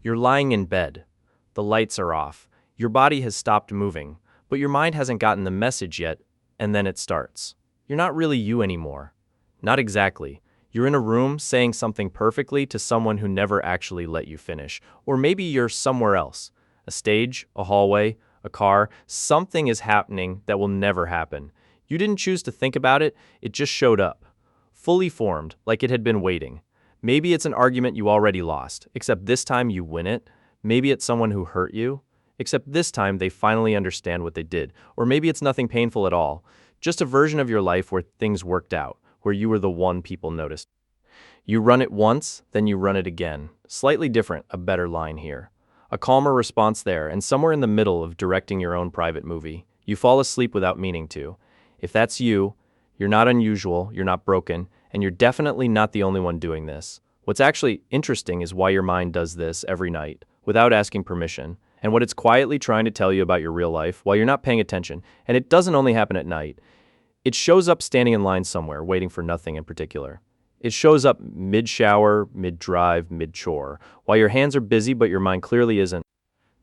You're lying in bed. The lights are off. Your body has stopped moving, but your mind hasn't gotten the message yet, and then it starts. You're not really you anymore. Not exactly. You're in a room saying something perfectly to someone who never actually let you finish. Or maybe you're somewhere else. A stage, a hallway, a car. Something is happening that will never happen. You didn't choose to think about it, it just showed up. Fully formed, like it had been waiting. Maybe it's an argument you already lost, except this time you win it. Maybe it's someone who hurt you, except this time they finally understand what they did. Or maybe it's nothing painful at all, just a version of your life where things worked out, where you were the one people noticed. You run it once, then you run it again. Slightly different, a better line here. A calmer response there, and somewhere in the middle of directing your own private movie, you fall asleep without meaning to. If that's you, you're not unusual, you're not broken, and you're definitely not the only one doing this. What's actually interesting is why your mind does this every night, without asking permission, and what it's quietly trying to tell you about your real life while you're not paying attention. And it doesn't only happen at night. It shows up standing in line somewhere, waiting for nothing in particular. It shows up mid-shower, mid-drive, mid-chore, while your hands are busy but your mind clearly isn't.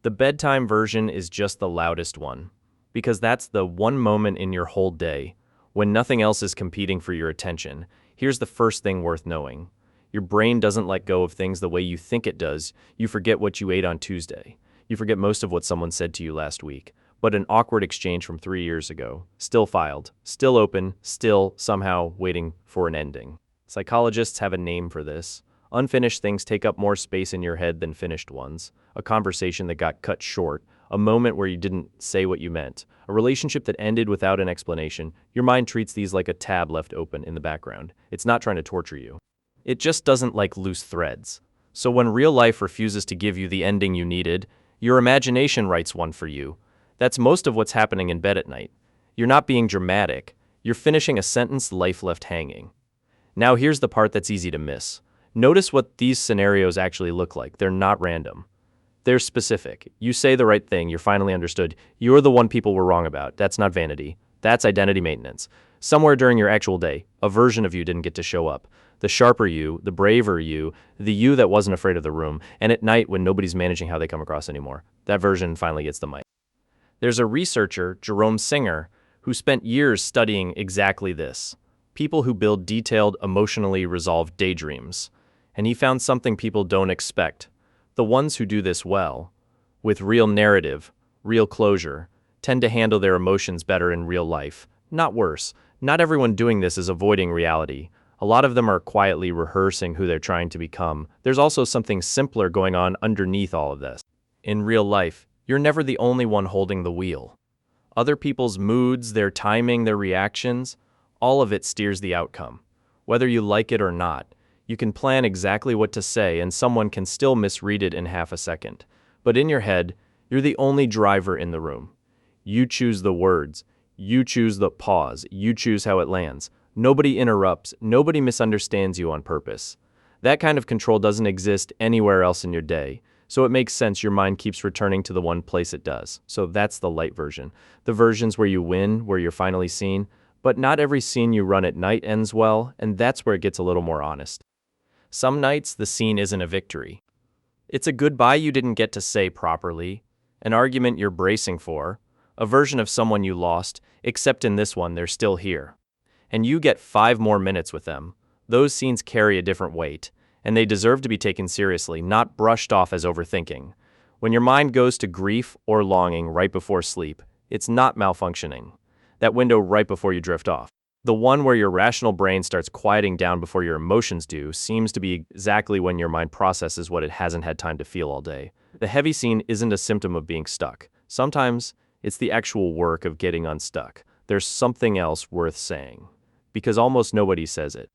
The bedtime version is just the loudest one, because that's the one moment in your whole day when nothing else is competing for your attention. Here's the first thing worth knowing. Your brain doesn't let go of things the way you think it does. You forget what you ate on Tuesday. You forget most of what someone said to you last week. But an awkward exchange from 3 years ago, still filed, still open, still somehow waiting for an ending. Psychologists have a name for this. Unfinished things take up more space in your head than finished ones. A conversation that got cut short, a moment where you didn't say what you meant, a relationship that ended without an explanation. Your mind treats these like a tab left open in the background. It's not trying to torture you. It just doesn't like loose threads. So when real life refuses to give you the ending you needed, your imagination writes one for you. That's most of what's happening in bed at night. You're not being dramatic. You're finishing a sentence life left hanging. Now here's the part that's easy to miss. Notice what these scenarios actually look like. They're not random. They're specific. You say the right thing, you're finally understood. You're the one people were wrong about. That's not vanity. That's identity maintenance. Somewhere during your actual day, a version of you didn't get to show up. The sharper you, the braver you, the you that wasn't afraid of the room, and at night when nobody's managing how they come across anymore, that version finally gets the mic. There's a researcher, Jerome Singer, who spent years studying exactly this. People who build detailed, emotionally resolved daydreams. And he found something people don't expect. The ones who do this well, with real narrative, real closure, tend to handle their emotions better in real life, not worse. Not everyone doing this is avoiding reality. A lot of them are quietly rehearsing who they're trying to become. There's also something simpler going on underneath all of this. In real life, you're never the only one holding the wheel. Other people's moods, their timing, their reactions, all of it steers the outcome. Whether you like it or not, you can plan exactly what to say and someone can still misread it in half a second. But in your head, you're the only driver in the room. You choose the words. You choose the pause. You choose how it lands. Nobody interrupts. Nobody misunderstands you on purpose. That kind of control doesn't exist anywhere else in your day. So it makes sense your mind keeps returning to the one place it does. So that's the light version. The versions where you win, where you're finally seen. But not every scene you run at night ends well, and that's where it gets a little more honest. Some nights, the scene isn't a victory. It's a goodbye you didn't get to say properly, an argument you're bracing for, a version of someone you lost, except in this one, they're still here. And you get 5 more minutes with them. Those scenes carry a different weight, and they deserve to be taken seriously, not brushed off as overthinking. When your mind goes to grief or longing right before sleep, it's not malfunctioning. That window right before you drift off. The one where your rational brain starts quieting down before your emotions do seems to be exactly when your mind processes what it hasn't had time to feel all day. The heavy scene isn't a symptom of being stuck. Sometimes it's the actual work of getting unstuck. There's something else worth saying, because almost nobody says it.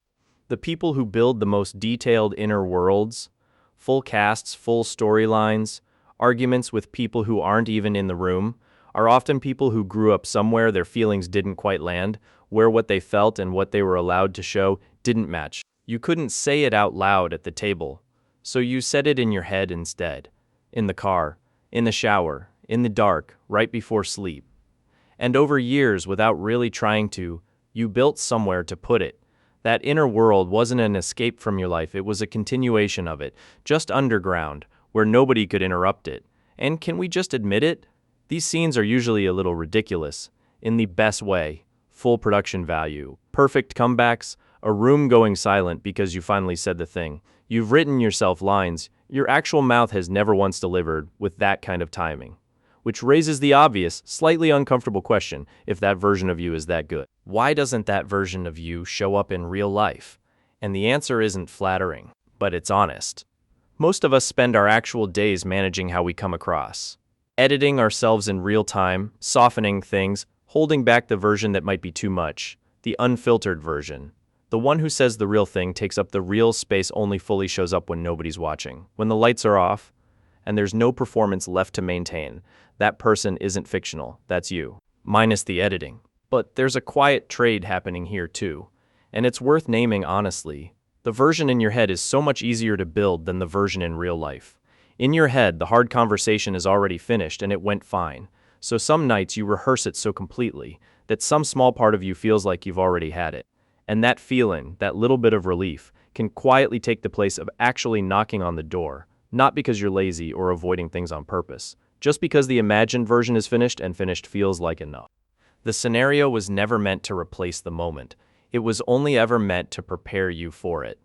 The people who build the most detailed inner worlds, full casts, full storylines, arguments with people who aren't even in the room, are often people who grew up somewhere their feelings didn't quite land, where what they felt and what they were allowed to show didn't match. You couldn't say it out loud at the table, so you said it in your head instead. In the car, in the shower, in the dark, right before sleep. And over years, without really trying to, you built somewhere to put it. That inner world wasn't an escape from your life, it was a continuation of it, just underground, where nobody could interrupt it. And can we just admit it? These scenes are usually a little ridiculous, in the best way. Full production value, perfect comebacks, a room going silent because you finally said the thing. You've written yourself lines your actual mouth has never once delivered with that kind of timing. Which raises the obvious, slightly uncomfortable question if that version of you is that good. Why doesn't that version of you show up in real life? And the answer isn't flattering, but it's honest. Most of us spend our actual days managing how we come across, editing ourselves in real time, softening things, holding back the version that might be too much, the unfiltered version. The one who says the real thing takes up the real space only fully shows up when nobody's watching. When the lights are off, and there's no performance left to maintain, that person isn't fictional, that's you. Minus the editing. But there's a quiet trade happening here too, and it's worth naming honestly. The version in your head is so much easier to build than the version in real life. In your head, the hard conversation is already finished and it went fine. So some nights you rehearse it so completely that some small part of you feels like you've already had it. And that feeling, that little bit of relief, can quietly take the place of actually knocking on the door, not because you're lazy or avoiding things on purpose, just because the imagined version is finished and finished feels like enough. The scenario was never meant to replace the moment. It was only ever meant to prepare you for it.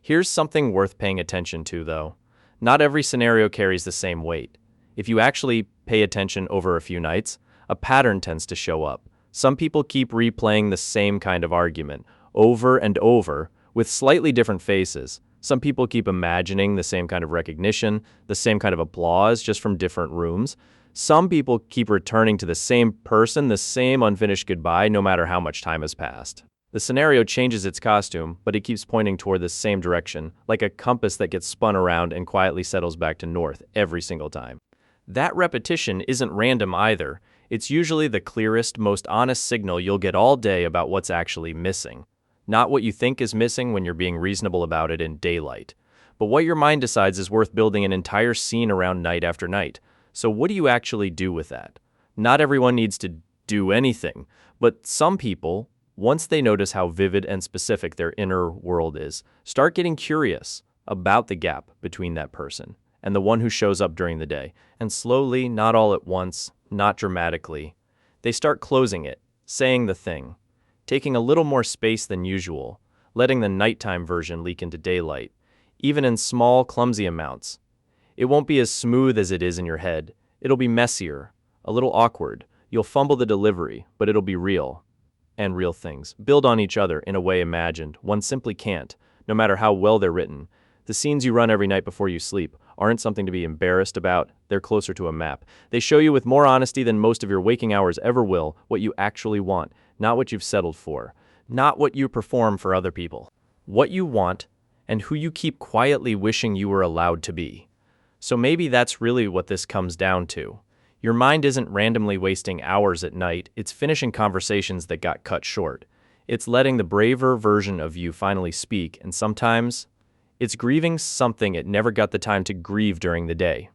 Here's something worth paying attention to, though. Not every scenario carries the same weight. If you actually pay attention over a few nights, a pattern tends to show up. Some people keep replaying the same kind of argument over and over with slightly different faces. Some people keep imagining the same kind of recognition, the same kind of applause just from different rooms. Some people keep returning to the same person, the same unfinished goodbye, no matter how much time has passed. The scenario changes its costume, but it keeps pointing toward the same direction, like a compass that gets spun around and quietly settles back to north every single time. That repetition isn't random either. It's usually the clearest, most honest signal you'll get all day about what's actually missing. Not what you think is missing when you're being reasonable about it in daylight, but what your mind decides is worth building an entire scene around night after night. So what do you actually do with that? Not everyone needs to do anything, but some people, once they notice how vivid and specific their inner world is, start getting curious about the gap between that person and the one who shows up during the day. And slowly, not all at once, not dramatically, they start closing it, saying the thing, taking a little more space than usual, letting the nighttime version leak into daylight, even in small, clumsy amounts. It won't be as smooth as it is in your head. It'll be messier, a little awkward. You'll fumble the delivery, but it'll be real. And real things build on each other in a way imagined. One simply can't, no matter how well they're written. The scenes you run every night before you sleep aren't something to be embarrassed about. They're closer to a map. They show you with more honesty than most of your waking hours ever will what you actually want, not what you've settled for, not what you perform for other people. What you want and who you keep quietly wishing you were allowed to be. So maybe that's really what this comes down to. Your mind isn't randomly wasting hours at night, it's finishing conversations that got cut short. It's letting the braver version of you finally speak, and sometimes it's grieving something it never got the time to grieve during the day.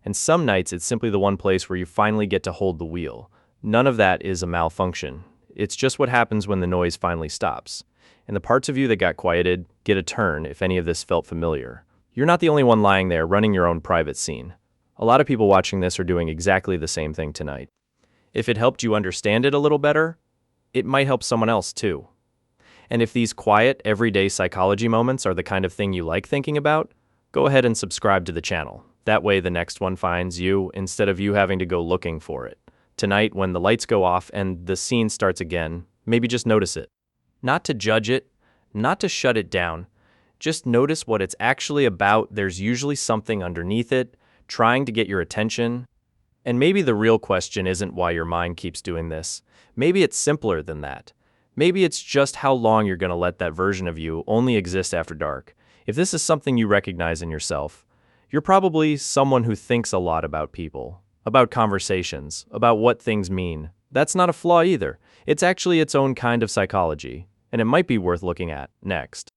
And some nights it's simply the one place where you finally get to hold the wheel. None of that is a malfunction. It's just what happens when the noise finally stops. And the parts of you that got quieted get a turn if any of this felt familiar. You're not the only one lying there running your own private scene. A lot of people watching this are doing exactly the same thing tonight. If it helped you understand it a little better, it might help someone else too. And if these quiet, everyday psychology moments are the kind of thing you like thinking about, go ahead and subscribe to the channel. That way the next one finds you instead of you having to go looking for it. Tonight, when the lights go off and the scene starts again, maybe just notice it. Not to judge it, not to shut it down. Just notice what it's actually about. There's usually something underneath it, trying to get your attention. And maybe the real question isn't why your mind keeps doing this. Maybe it's simpler than that. Maybe it's just how long you're going to let that version of you only exist after dark. If this is something you recognize in yourself, you're probably someone who thinks a lot about people, about conversations, about what things mean. That's not a flaw either. It's actually its own kind of psychology, and it might be worth looking at next.